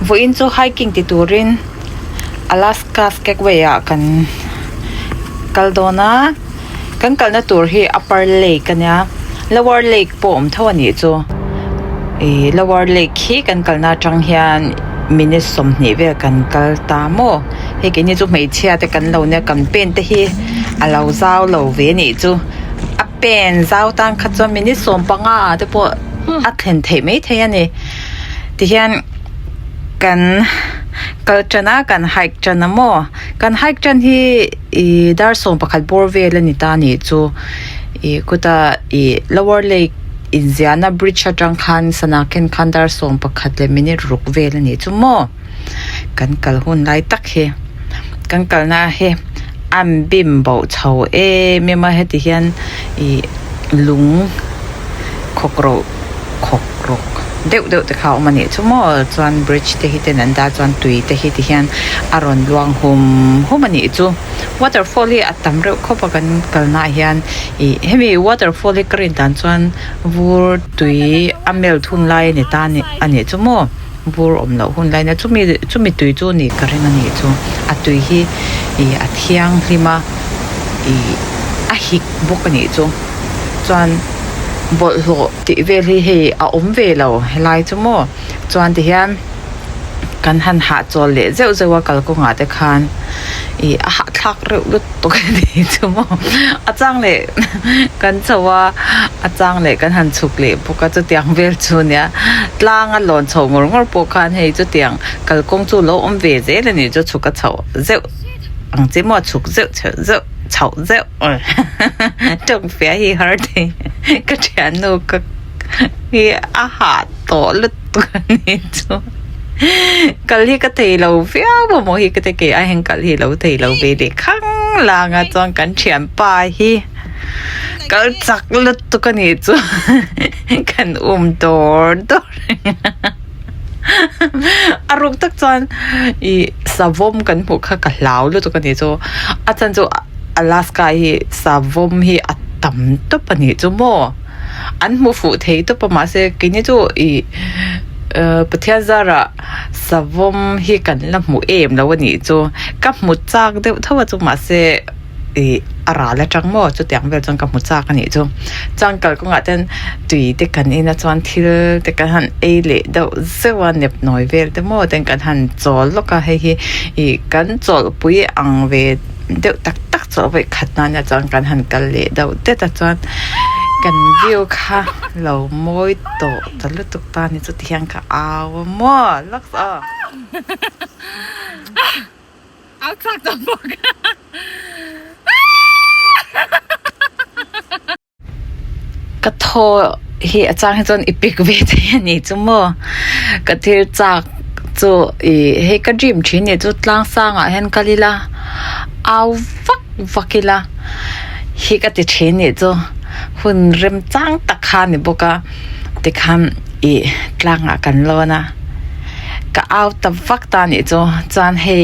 voin chu hiking ti turin Alaska Skagway kan kaldona kan kalna tur hi upper lake kanya lower lake pom thawani chu lower lake hi kan kalna tang hian minute som ni ve kan kal ta mo he ke ni chu mei chia te kan lo ne kan pen te hi alo zau lo ve ni chu a pen zau tang kha chu minute som panga te po a thlen thei mei thei ani ti hian kan kalchana kan hike chana mo kan hike chan hi dar som pakhat bor vel ani ta ni chu kuta lower lake Indiana bridge atang khan sanaken khandar som pakhat le minute ruk vel ani chu mo kan kal hun lai tak he kan kal na he am bim bo chho me ma he ti hian lung khokro deuh te khau mani chu mo chuan bridge te hi ten an da chuan tui te hi ti hian aron luang hum ani chu waterfall hi atam reuh khopa kan kalna hian hemi waterfall hi karin tan chuan vur tui amel thun lai ni ta ni ani chu mo vur om lo hun lai na chumi tui chu ni karin ani chu a tui hi a thiang hlima a hik bok ani chu chuan bol lo ti vel hi he a om ve lo helai chu mo chuan ti hian kan han ha chol le zeu kal ko nga te khan a ha thak reuh lut to kan ni chu mo a chang le kan chawa a chang le kan han chuk le poka chu tiang vel chu nia tlang a lon chho ngor po khan hei chu tiang kal kong chu lo om ve ze le ni chu chuka chho zeu ang che mo chuk zeu chậu rượu trông phía hi hard thì cái chuyện nó cái hạt tổ lứt này chú cái hi cái thầy lâu phía bộ mỗi hi cái cái ai hàng cái hi lâu thầy lâu về để khăng là ngã trong cái chuyện bài hi cái chắc lứt cái này chú cái đồ rung tak chuan savom kan hmu kha ka hlau lu tu kan ni chu a chan chu Alaska hi savom hi atam to pani chu mo an mu fu thei to pa ma se kini chu pathian zara savom hi kan la mu em lo ni chu ka mu chak deuh thawa chu ma se ara la chang mo chu tiang vel chang ka mu chak ani chu chang kal ko nga ten tui te kan ina chuan thil te kan han le do zewa nep noi vel te mo ten kan han chol lo ka hi kan chol pui ang ve deuh tak chol ve khatna na chang kan han kal le do te ta chuan kan view kha lo moi to chalu tuk ta ni chu thiang kha aw mo lak sa ao chak to mo ka tho hi achang he chon ipik ve te ni chu mo ka thil chak chu he ka dream thin ni chu tlang sanga hen kalila aw vakila hi ka ti thin ni chu hun rem chang takha ni boka te kham tlanga kan lona ka aw ta vak ta ni chu chan he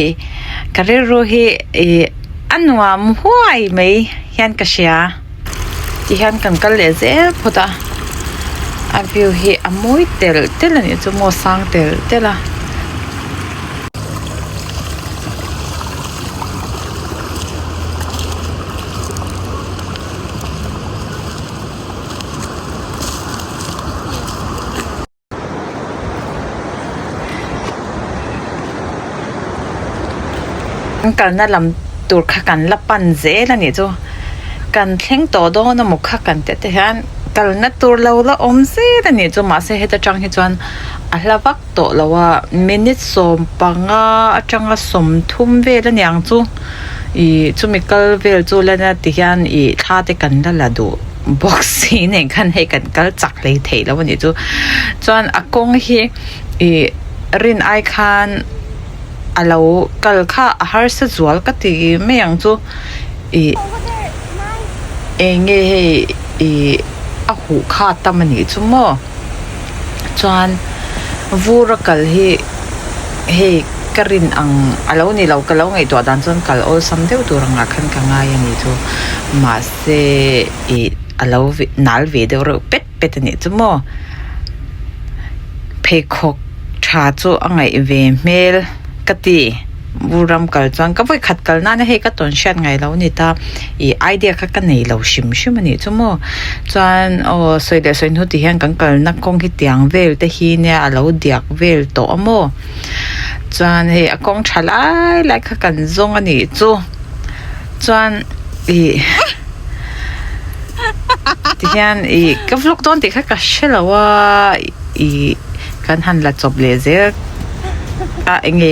ka re ro hi anwam huai mai hian ka sia ti hian kan kal le ze phota a view hi amoi tel ani chu mo sang tela kan na lam tur kha kan la pan ze la ni chu kan thleng to do na mu kha kan te han kal na tur lo la om se la ni chu ma se heta chang hi chuan a hlawak to lawa minute som panga atanga som thum ve la nyang chu chumi kal vel chu la na ti hian tha te kan la du boxi ne kan he kan kal chak le thei lawa ni chu chuan akong hi rin ai khan alo kal kha har sa zual ka ti me yang chu nge he a hu kha tamani chu mo chuan vura kal he karin ang alo ni lo kalo ngai to dan chon kal ol sam deu tur nga khan ka nga yani chu ma se alo nal ve de ro pet ni chu mo phekok cha chu angai ve mel kati buram kal chang ka voi khat kal na na he ka ton shan ngai lo ni ta I idea ka ka nei lo shim shim ani chumo chan o soide soin hu ti hian kan kal na kong hi tiang vel te hi ne a lo diak vel to amo chan he a kong thalai lai kha kan zong ani chu chan ti hian ka vlog ton ti kha ka shelawa kan han la chop le ze enge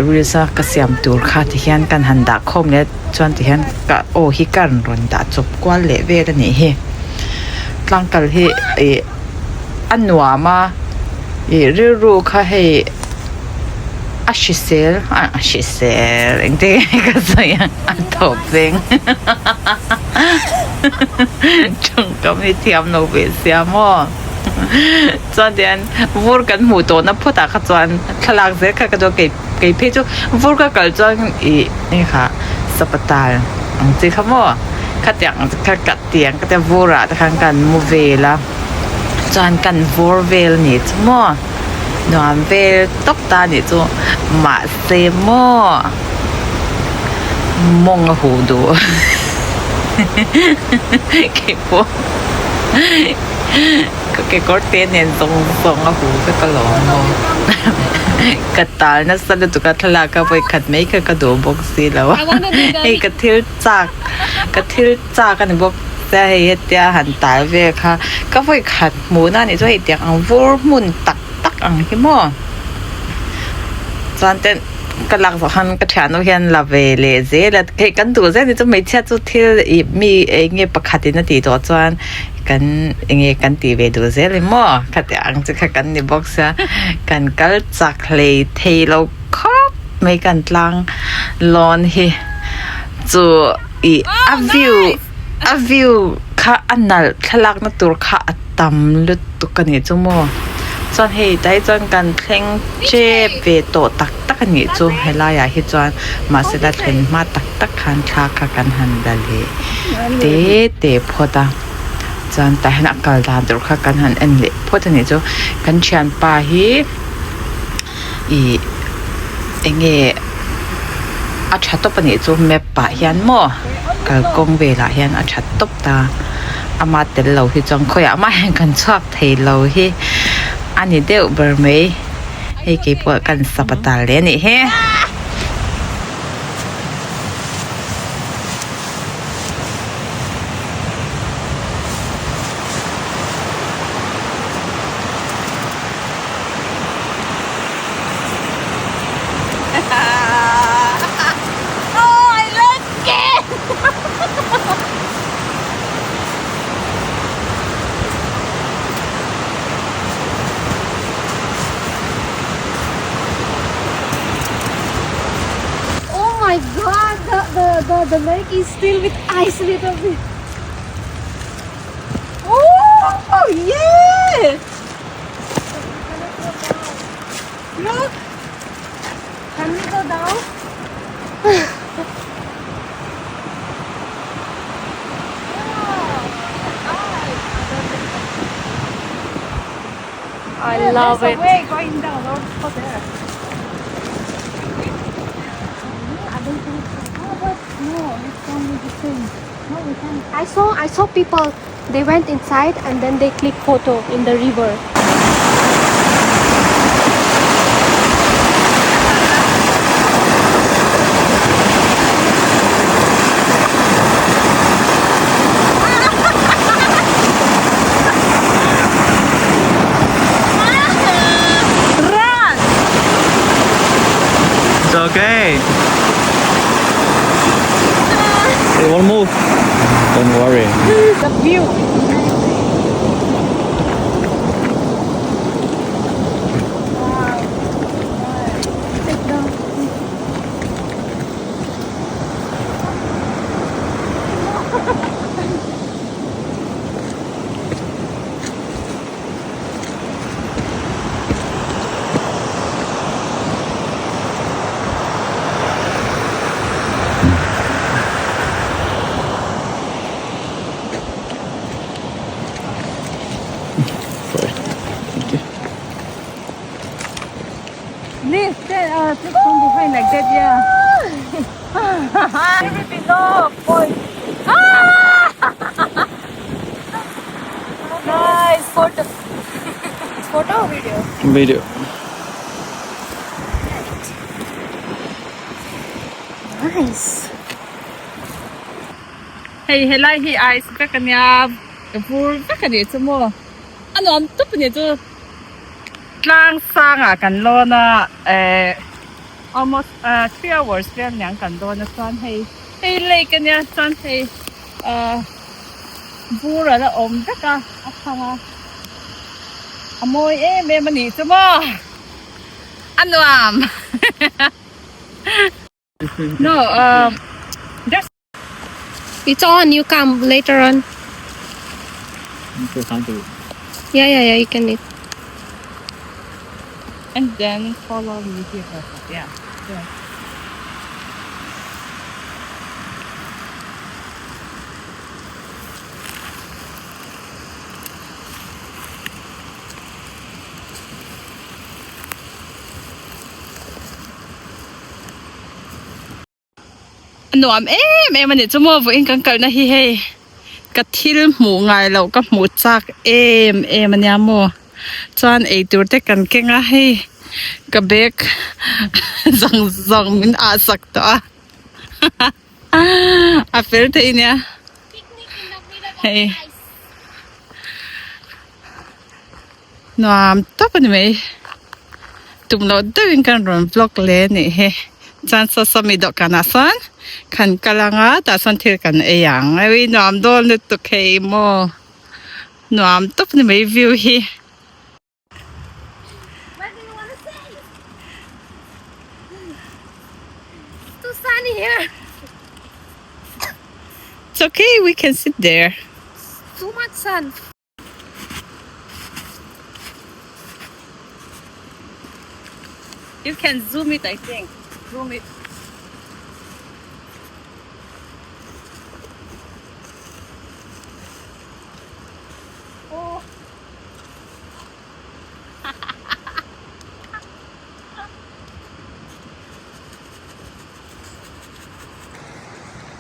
risa ka siam tur kha ti hian kan handa khom le chuan ti hian ka hi kan ron da chop kwal le ve da ni he tlang kal he anwa ma ru kha he ashisel ente ka saya atopeng chung ka mi tiam no ve siamo chuan tian vur kan hmu to na phota kha chuan thalak ze kha ka do ke phe chu vur ka kal chuan ni kha sapatal ang chi khamo kha tiang kha ka tiang ka te vura ta khang kan mu vela chuan kan vur vel ni chmo nuam vel tok ta ni chu ma se mo mong a hu do ke po cái corte nen song a hu ka lo mo ka tal na sa lu ka thala ka voi khat mai ka do box si lo ei ka thil chak kan box sa he tia han tal ve kha ka voi khat mu na ni zo he tia ang vor mun tak ang hi mo chan ten ka lak zo han ka thano hian la ve le ze la ke kan du ze ni chu mai chia chu thil mi nge pakhat na ti to chuan kan nge kan ti ve du ze le mo khate ang chu kha kan ni box a kan kal chak le thei lo khop mai kan tlang lon hi chu a view kha anal thalak na tur kha atam lut tu kan ni chu mo chuan hei tai chuan kan thleng che ve to tak ani chu helaya hi chuan ma se la thlen ma tak khan thla kha kan han dali te phota chuan ta hna kal da dur kha kan han en le phota ni chu kan chian pa hi enge a tha top ani chu map pa hian mo kal kong ve la hian a tha top ta ama tel lo hi chang khoya ama hen kan chuak thei lo hi ani deuh ber mai hei ke po kan sapatal le ni he My God, the lake is filled with ice a little bit. oh yeah Look, can we go down? I love it. There's a way going down over there. I saw people, they went inside and then they click photo in the river. Run! It's okay. It won't move. Don't worry. The view. Please, take from behind like that, yeah. Very below, boy. Nice photo. Photo or video? Video. Nice. Hey, helai hi ice ka kanya. Pur ka kanya mo. Ano am to punya tu. Tlang sangah kan lo na almost 3 hours kan yang kan lo na san hey. Hey lay kanya san hey. Pura la om ka apanga. Amoy me mani mo. Ano am? No, just It's on. You come later on. Yeah. You can eat. and then follow me here also. Yeah. Yeah. Ano am man ni mo vo in kan kal na hi hey. Ka thil mu ngai lo ka mu chak man ya mo. Chuan ei tur te kan kenga hei ka bek zang min a sak ta a fel te inya hei nuam to pani mai tum lo dewin kan ron vlog le ni he chan sa sami do kana san kan kalanga ta san thil kan e yang ai nuam dol ni tu khei mo nuam to pani mai view hi. What do you want to say? It's too sunny here. It's okay, we can sit there. Too much sun. You can zoom it, I think. Zoom it. Oh.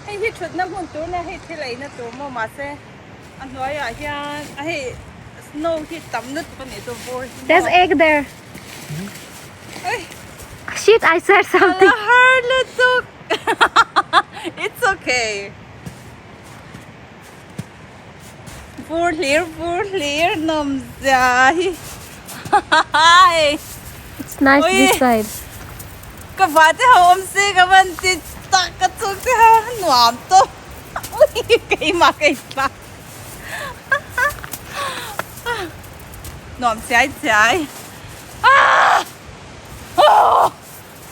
Hey, hi chut na mun tu na hi thilai na tu mo ma se. An noi a hian a hi snow hi tam nut pa ni tu boy. There's egg there. Ay, Shit, I said something. ala harle tu. It's okay. Vur lir nom zai. Hi. It's nice Oi. this side. Ka vate ha om se ka ban ti ta ka chuk te ha nuam to. Ui kai ma kai pa. Nuam chai chai. Ah! Oh!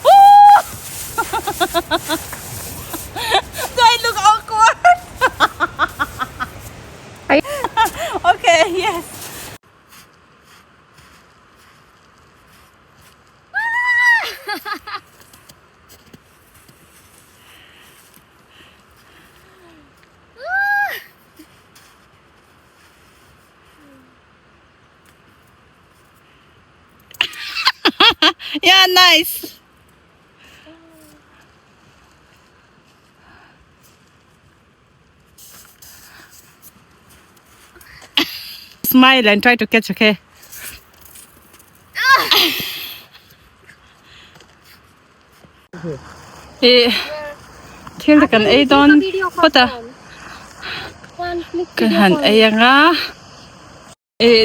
Oh! Do I look awkward? Are you- Okay, yes. Yeah, nice. Smile and try to catch, okay? Thil kan ei don pota One click kan video han call. ei anga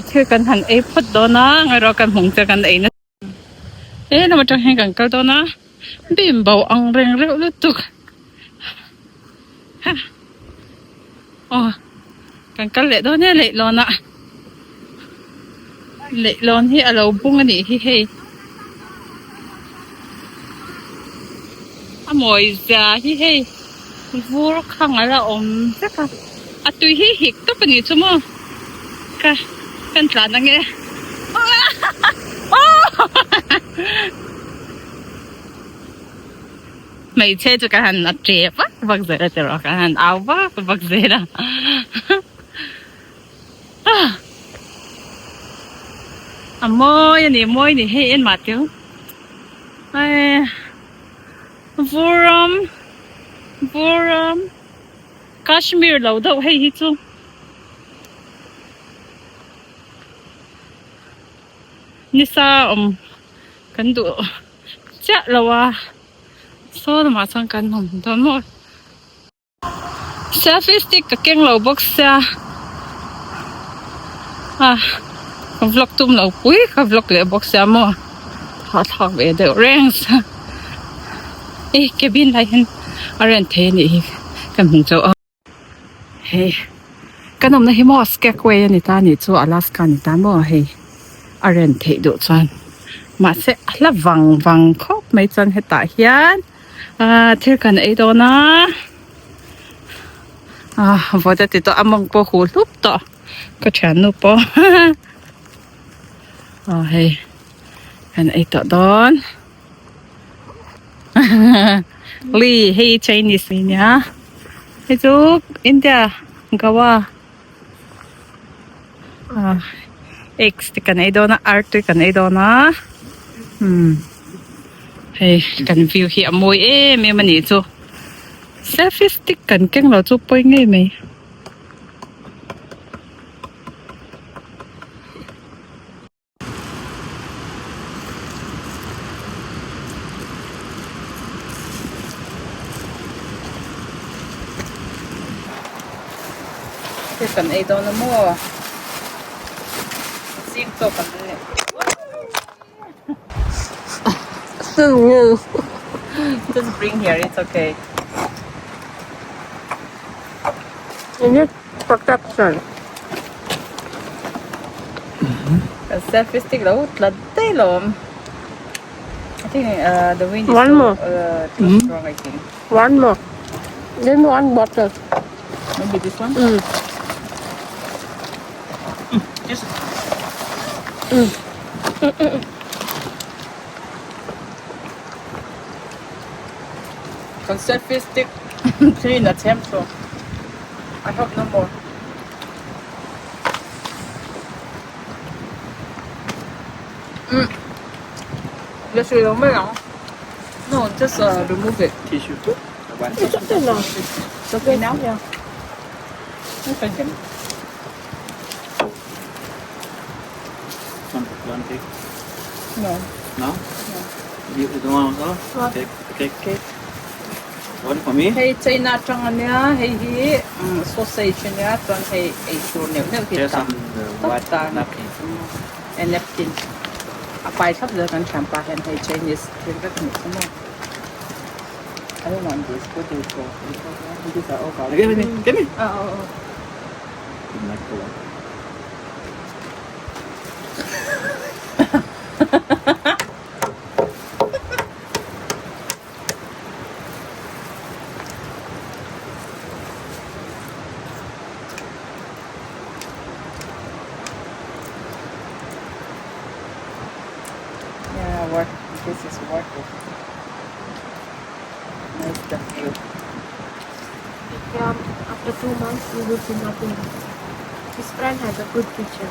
thil kan han ei phot dona ngaro kan hung te kan ei na na ma tang hen kan kal dona bim bau ang reng reu lu tuk ha oh kan kal le do ne le lona le lon hi alo bung ani hi hei amoi za hi hei vur khang ala om taka atui hi hik to pani chumo ka kan tlan ange mày chơi cho cả hàng ăn trẻ quá vâng dễ là rồi cả hàng áo quá vâng dễ là môi này hay em mà chứ Ai Vuram Kashmir lo đâu hay hi chu Nisa kan du cha lawa so ma sang kan hom don mo selfie stick ka keng lo box sa ka vlog tum lo pui ka vlog le box sa mo thak ve de ranks ke bin lai hen aren the ni kan hung cho hey kanom na hi mo Skagway ni ta ni chu Alaska ni ta mo hey aren the do chan ma se la wang khop mai chan heta hian thil kan ei do na voda ti to among po hu lup to ka chan nu po hey kan ei to don Lee hey Chinese ni nya hey chu India gawa X ti kan ei do na R ti kan ei do na hey kan view hi amoi me mani chu selfie stick kan keng lo chu poi ngai mai kan ei do na mo sim to kan ne just bring here, it's okay. You need protection. A selfie stick lo tlatay lom. I think the wind is One more. too strong, I think. One more. Then one bottle. Maybe this one? Just selfie stick 3 attempts, so I hope no more. Let's see, no, just remove it. Tissue. It's okay now. It's okay now, yeah. Okay. One cake. No. No? No. You don't want also? What? Cake. One for me? Hey, China chang ania, hey hi, sausage ania, chuan hey sure new hi There's tam. some white napkin. And napkin. A pai thap le kan champa hen hey Chinese thil ka ni sama. I don't want this. What do you call? These are all garlic. Give me. Oh. Like the one. Yeah, work. This is worth it. Nice the view. Yeah, after 2 months you will see nothing. His friend has a good kitchen.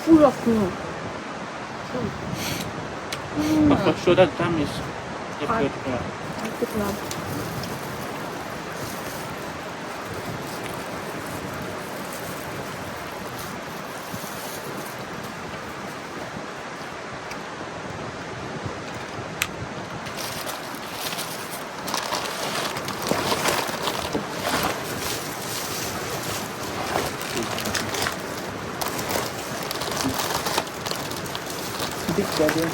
Full of snow. But sure that time is Hot. good. Yeah. I could love. Big Daddy.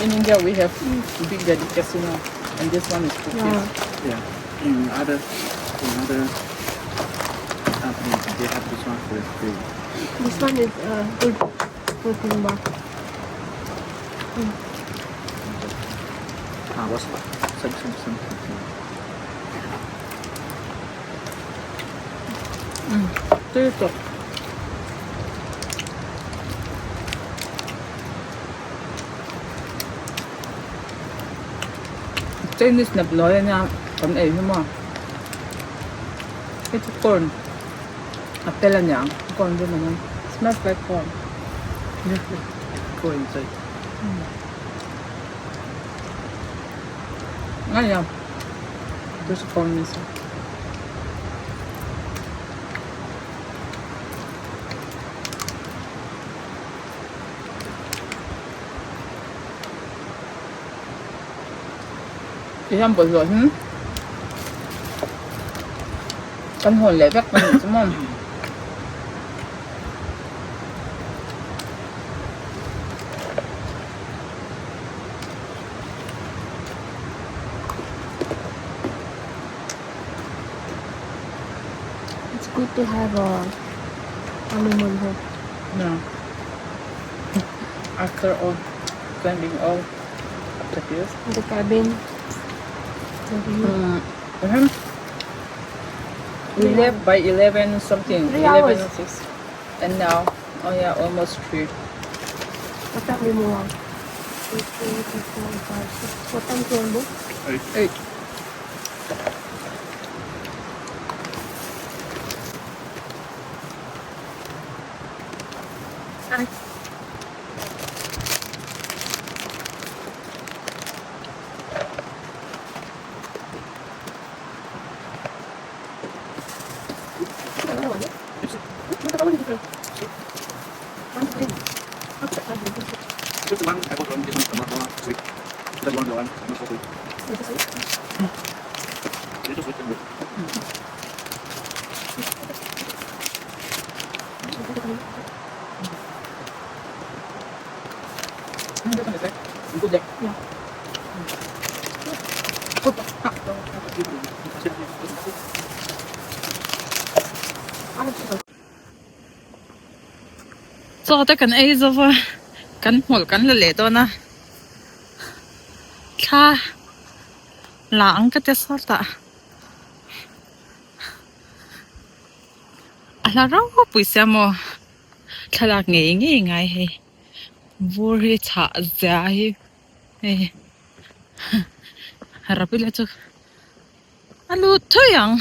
In India we have Big Daddy casino, and this one is cookies. Yeah. Yeah. In other companies, they have this one for free. This one is good protein bar. What's some. Ito. Chinese na bloya niya kan ay mo. Ito corn. Apela niya. Corn din naman. Smells like corn. Go inside. Ngai ya. There's a phone missing. Thì em bớt rồi hả? Con hồn lệ vét con đúng không? It's good to have a honeymoon home. Yeah. After all, spending all the years. The cabin. The view. We left by 11 something, 3 11 hours. or 6. And now, oh yeah, almost 3. What time we move out? 2, 3, 4, 5, 6. What time do you book? 8. Just one, I got one, this one's not sweet. That one, the one, not so sweet. Little sweet and good. Good day. Yeah. So ta kan ei zo wa kan hol kan la le to na tha la ang ka te sa ta ala ro pui se mo thala nge nge ngai he vur hi cha za hi he harapila chu alu thoyang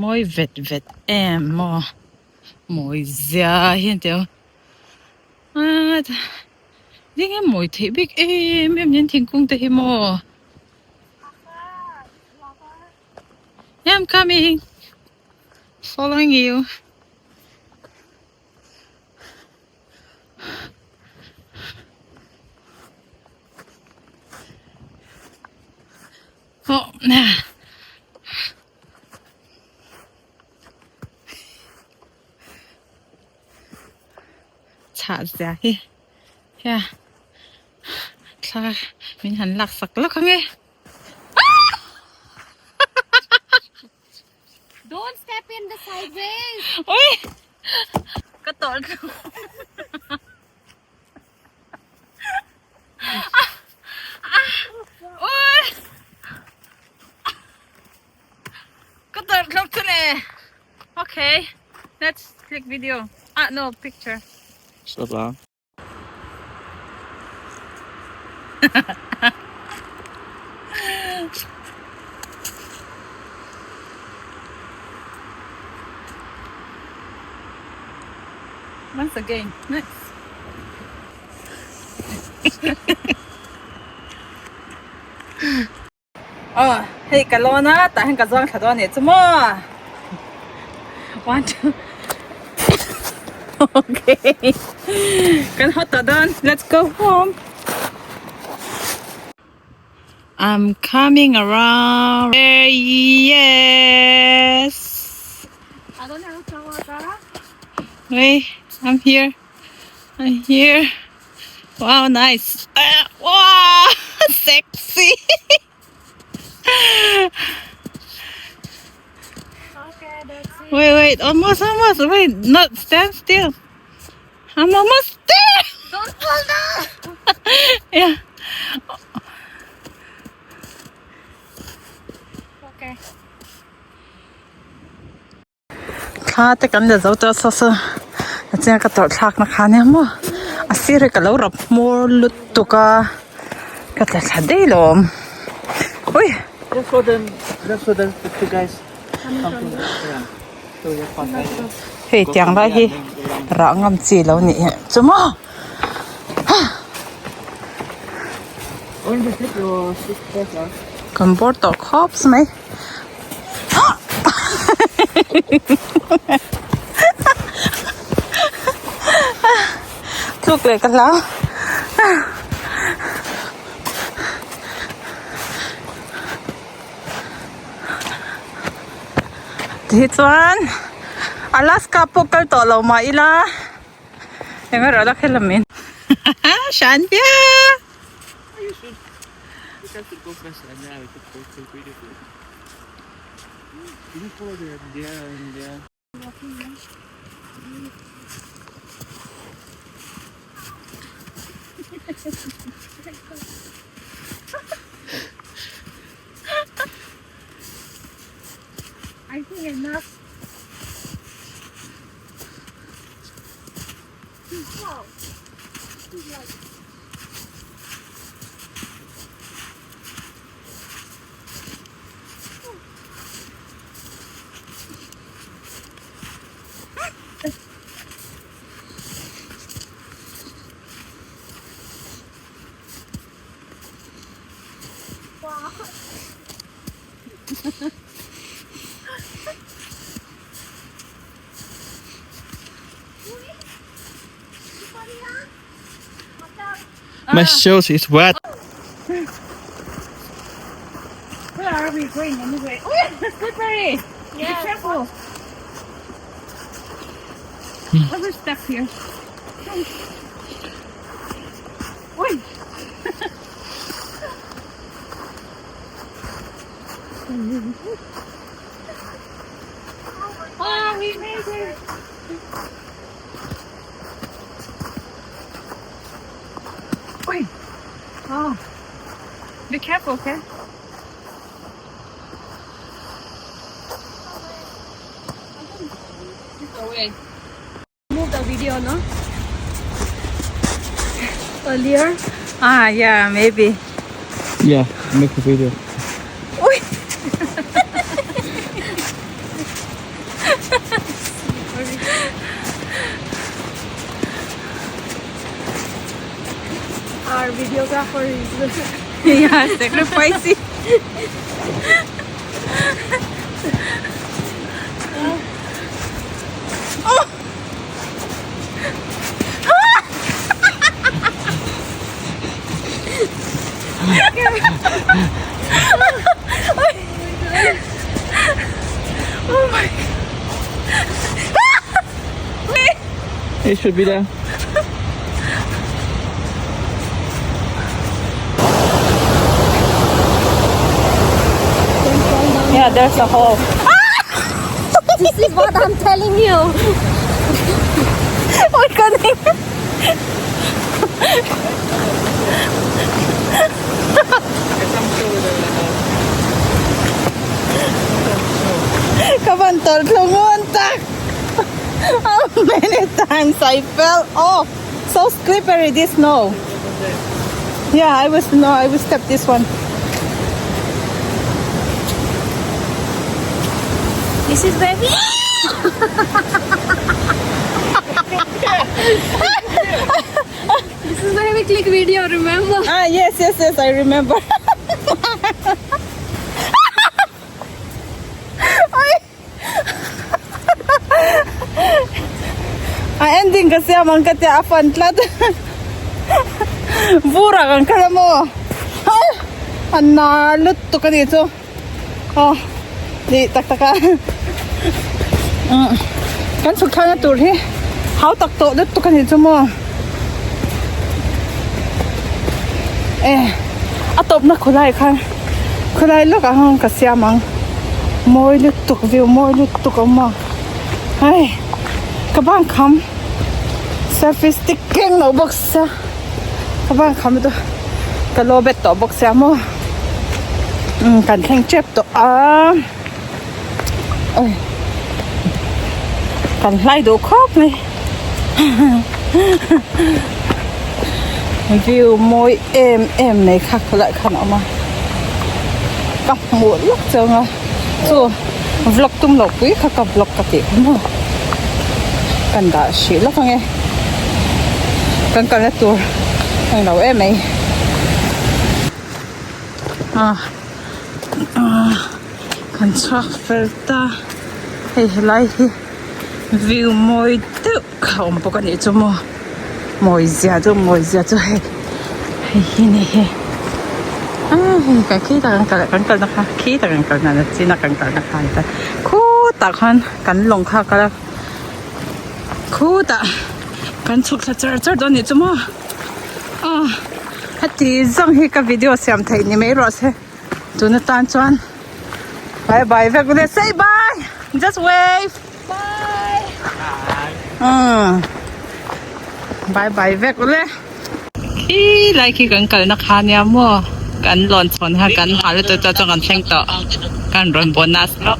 moi vet vet em mo moi zia hian teo ding em moi thei big em nen thingkung te hi mo I'm coming following you oh nah cha ra hi ya tha min han lak sak lo khange Don't step in the sideways. oi ka tol oi ka tol khop chule okay let's click video no picture Stop lang. once again nice oh hey kalona ta han ka zong thadwa ne chumo 1 2 okay kan hot done let's go home I'm coming around yes I don't have water. wait I'm here wow nice wow sexy Okay, that's it. wait almost wait not stand still I'm almost there Don't fall down. yeah Okay. khá te kan le zo to so so achia ka tor thak na khane mo asire ka lo rap mor lut to ka ka ta thadei lom oi Just for them, the two guys. Something, yeah. So you're fine. hei tiang lai hi ra ngam chi lo ni chuma Onde que eu sister comporto cops mai thuốcเลยกันแล้วที่ชวน阿拉斯加พวกกันต่อเรามาอีละยังไงเราได้แค่ละมินฉันเปีย You should. You have to go first and now we could go to video. You go there and there. I think enough. Wow. My shoes is wet. Where are we going anyway? Oh, yeah, the slippery. Yeah. Be careful. We're stuck here. Wait. Oh, we made it. Wait. Oh. Be careful, okay? Away. Move the video, no? Earlier. yeah maybe Yeah, make a video. Ui. Our videographer is yeah sacrificing oh my It should be there. yeah there's a hole This is what I'm telling you. ôi con đi các bạn tưởng không ngon ta how many times I fell off so slippery this snow yeah I will step this one This is very. This is where we click video, remember? yes I remember ending kasi amang kati afan tlat vura kan kala mo anna lutto ka dito oh di taktaka kan sukha na tur he how takto lutto ka dito mo atop na kulay kan kulay lo ka hang kasi amang moi lutto view moi lutto ka mo ay kabang kam selfie stick keng no box sa kabang kam to kalobet to box sa mo kan keng chep to ôi kan lai do khóc này view môi em này khác lại khăn mà cặp mũi lúc giờ ngà so vlog tum lộc quý khắc cặp vlog cặp tiệm không กันด่าสิแล้วฟังไงกันละตัวฟังเราไหมkan traffelta hei helai hi view moi tu khom pokan ni chu mo moi zia chu hei hi ni he kan khi ta kan na kha khi ta kan na chi na kan na kha ta khu ta khan kan long kha kala khu ta kan chuk sa char don ni chu mo hati zang hi ka video siam thai ni mai ro se tu na tan chuan bye bye vek say bye just wave bye bye bye vek le i like ki kan kal na kha nia mo kan lon chon ha kan ha le to cha chang kan theng to kan ron bonus lo